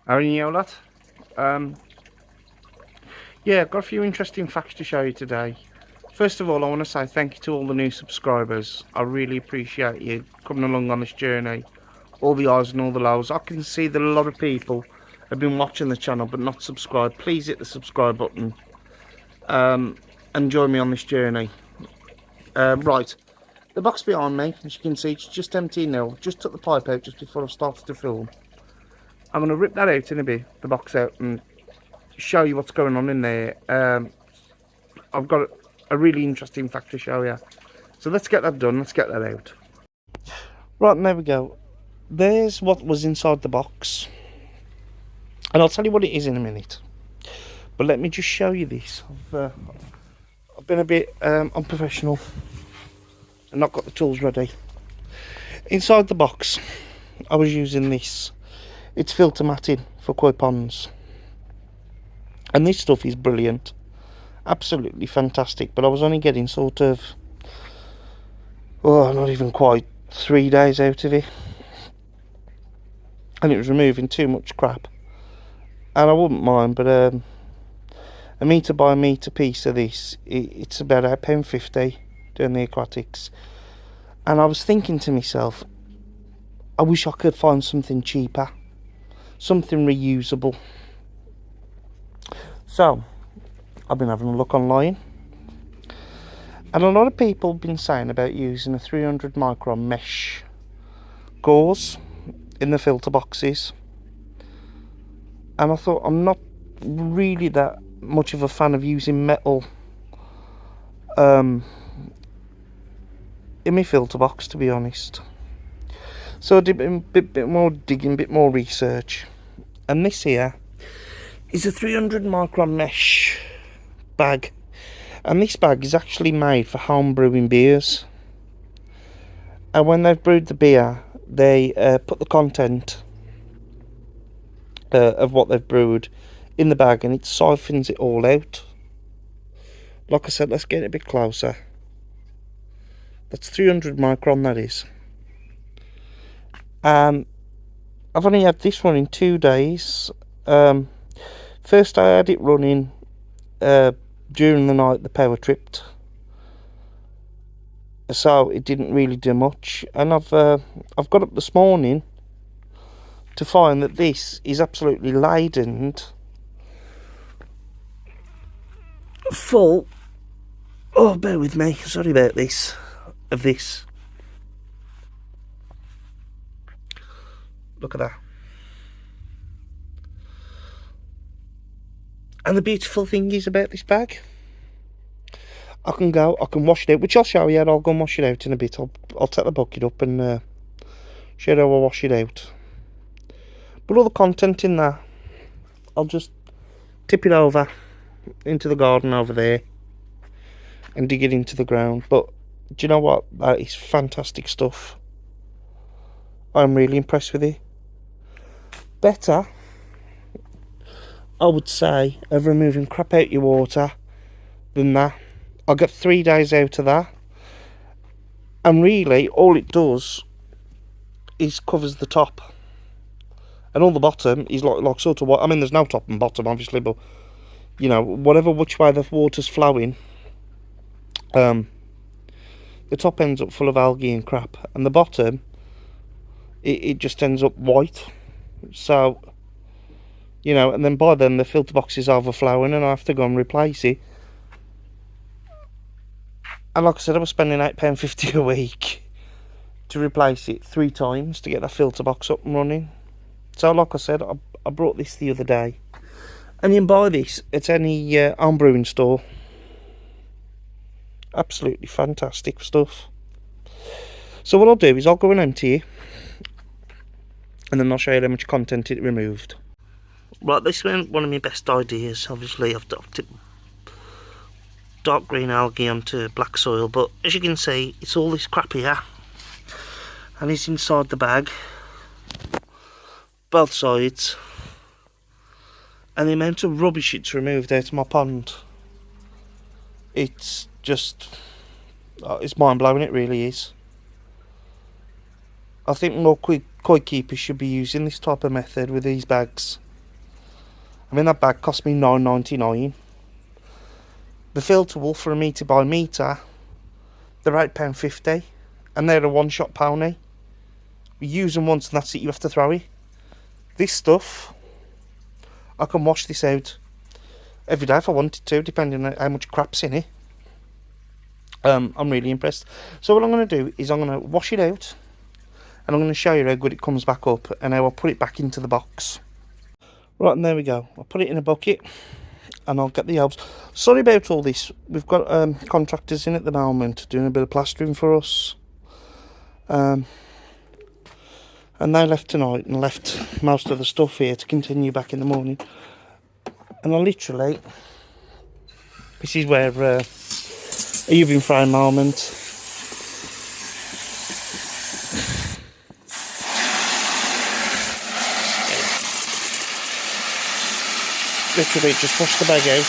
How are you, lot? Um, yeah, got a few interesting facts to show you today. First of all, I want to say thank you to all the new subscribers. I really appreciate you coming along on this journey. All the highs and all the lows. I can see that a lot of people have been watching the channel but not subscribed. Please hit the subscribe button and join me on this journey. Right, the box behind me, as you can see, it's just empty now. Just took the pipe out just before I started to film. I'm going to rip that out in a bit, the box out, and show you what's going on in there. I've got a really interesting fact to show you. So let's get that done, let's get that out. Right, and there we go. There's what was inside the box. And I'll tell you what it is in a minute. But let me just show you this. I've been a bit unprofessional and not got the tools ready. Inside the box, I was using this. It's filter matting for koi ponds. And this stuff is brilliant. Absolutely fantastic. But I was only getting sort of, not even quite 3 days out of it. And it was removing too much crap. And I wouldn't mind, but a metre by metre piece of this, it's about £8.50 doing the aquatics. And I was thinking to myself, I wish I could find something cheaper, something reusable. So I've been having a look online, and a lot of people have been saying about using a 300 micron mesh gauze in the filter boxes. And I thought, I'm not really that much of a fan of using metal in my filter box, to be honest. So I did a bit more digging, a bit more research, and this here is a 300 micron mesh bag, and this bag is actually made for home brewing beers. And when they've brewed the beer, they put the content of what they've brewed in the bag, and it siphons it all out. Like I said, let's get it a bit closer. That's 300 micron, that is. I've only had this running 2 days. First I had it running during the night the power tripped, so it didn't really do much. And I've got up this morning to find that this is absolutely laden full. Oh, bear with me, sorry about this. Of this. Look at that. And the beautiful thing is about this bag, I can wash it out, which I'll show you. I'll go and wash it out in a bit. I'll take the bucket up and show you how I wash it out. But all the content in there, I'll just tip it over into the garden over there and dig it into the ground. But do you know what? That is fantastic stuff. I'm really impressed with it. Better, I would say, of removing crap out your water than that. I get 3 days out of that, and really all it does is covers the top, and all the bottom is like sort of what I mean. There's no top and bottom, obviously, but you know, which way the water's flowing, the top ends up full of algae and crap, and the bottom it just ends up white. So, you know, and then by then the filter box is overflowing and I have to go and replace it. And like I said, I was spending £8.50 a week to replace it 3 times to get that filter box up and running. So like I said, I brought this the other day, and you can buy this at any home brewing store. Absolutely fantastic stuff. So what I'll do is I'll go and empty it, and then I'll show you how much content it removed. Right, this was one of my best ideas. Obviously I've tipped dark green algae onto black soil, but as you can see, it's all this crap here, and it's inside the bag, both sides, and the amount of rubbish it's removed out of my pond, it's just, it's mind-blowing, it really is. I think more koi keepers should be using this type of method with these bags. I mean, that bag cost me £9.99. The filter wool for a metre by metre, they're £8.50, and they're a one-shot pony. You use them once and that's it, you have to throw it. This stuff, I can wash this out every day if I wanted to, depending on how much crap's in it. I'm really impressed. So what I'm going to do is I'm going to wash it out, and I'm going to show you how good it comes back up and how I'll put it back into the box. Right, and there we go. I'll put it in a bucket and I'll get the elves. Sorry about all this. We've got contractors in at the moment doing a bit of plastering for us. And they left tonight and left most of the stuff here to continue back in the morning. And I literally, this is where a UV frame moment. Literally just wash the bag out.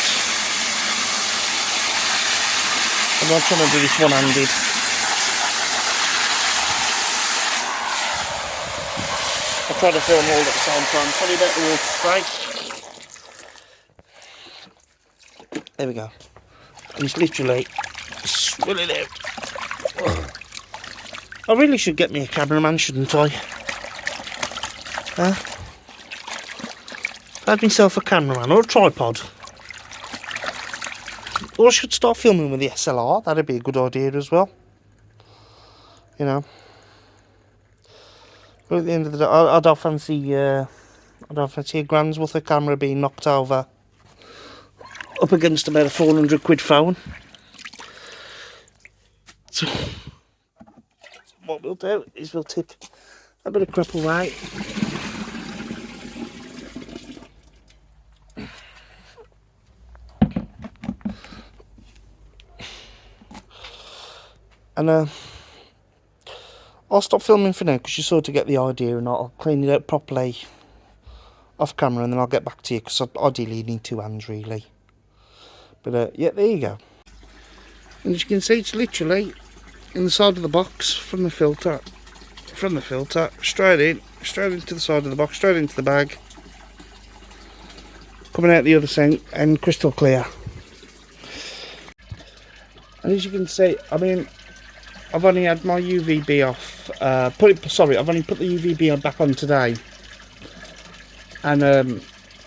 I'm not trying to do this one-handed. I try to film all at the same time. Sorry about the water spray. There we go. And it's literally swill it out. I really should get me a cameraman, shouldn't I? Huh? I'd myself a cameraman or a tripod. Or I should start filming with the SLR. That'd be a good idea as well. You know. But at the end of the day, I don't fancy a grand's worth of camera being knocked over up against about a £400 phone. So what we'll do is we'll tip a bit of crap away. And I'll stop filming for now because you sort of get the idea, and I'll clean it out properly off camera, and then I'll get back to you because I ideally need 2 hands really. But yeah, there you go. And as you can see, it's literally in the side of the box from the filter, straight into the side of the box, straight into the bag, coming out the other side, and crystal clear. And as you can see, I mean, I've only had my UVB off. I've only put the UVB back on today, and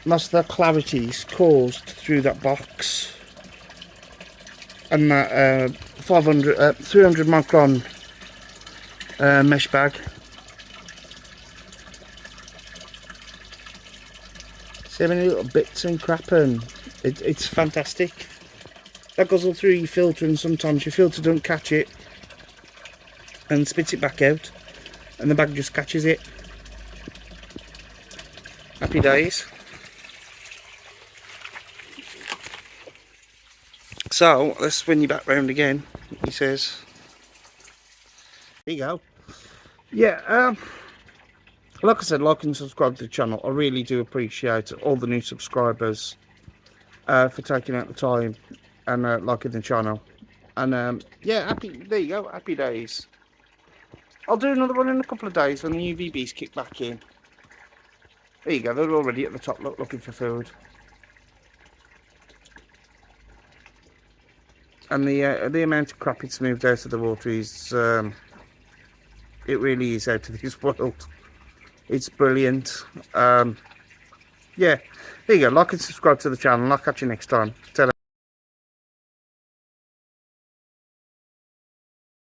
most of the clarity's caused through that box and that 300 micron mesh bag. See how many little bits and crap, and it's fantastic. That goes all through your filter, and sometimes your filter don't catch it and spits it back out, and the bag just catches it. Happy days. So let's spin you back round again. He says, there you go. Yeah, like I said, like and subscribe to the channel. I really do appreciate all the new subscribers for taking out the time and liking the channel. And yeah, there you go, happy days. I'll do another one in a couple of days when the UVBs kick back in. There you go, they're already at the top looking for food. And the amount of crap it's moved out of the water is, it really is out of this world. It's brilliant. Yeah, there you go, like and subscribe to the channel. I'll catch you next time. Ta-da.